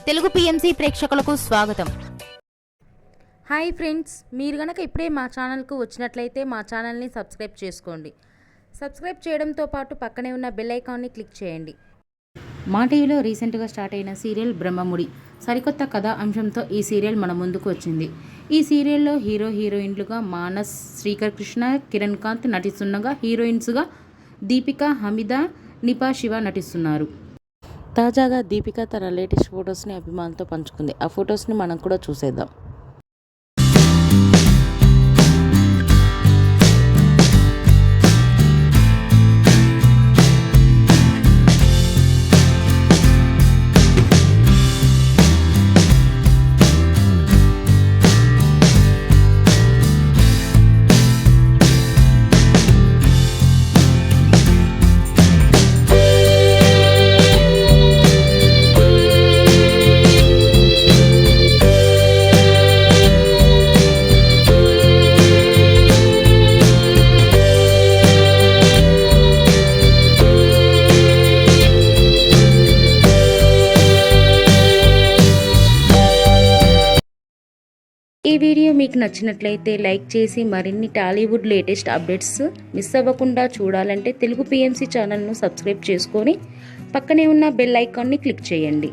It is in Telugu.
తెలుగు పిఎంసి ప్రేక్షకులకు స్వాగతం. హాయ్ ఫ్రెండ్స్, మీరు గనక ఇప్పుడే మా ఛానల్కు వచ్చినట్లయితే మా ఛానల్ని సబ్స్క్రైబ్ చేసుకోండి. సబ్స్క్రైబ్ చేయడంతో పాటు పక్కనే ఉన్న బెల్ ఐకాన్ని క్లిక్ చేయండి. మా టీవీలో రీసెంట్గా స్టార్ట్ అయిన సీరియల్ బ్రహ్మముడి సరికొత్త కథా అంశంతో ఈ సీరియల్ మన ముందుకు వచ్చింది. ఈ సీరియల్లో హీరోయిన్లుగా మానస్, శ్రీకర్ కృష్ణ, కిరణ్ కాంత్ నటిస్తుండగా హీరోయిన్స్గా దీపిక, హమీద, నిపా శివ నటిస్తున్నారు. తాజాగా దీపిక తన లేటెస్ట్ ఫొటోస్ని అభిమానులతో పంచుకుంది. ఆ ఫొటోస్ని మనం కూడా చూసేద్దాం. ఈ వీడియో మీకు నచ్చినట్లయితే లైక్ చేసి మరిన్ని టాలీవుడ్ లేటెస్ట్ అప్డేట్స్ మిస్ అవ్వకుండా చూడాలంటే తెలుగు పిఎంసి ఛానల్ను సబ్స్క్రైబ్ చేసుకొని పక్కనే ఉన్న బెల్ ఐకాన్ని క్లిక్ చేయండి.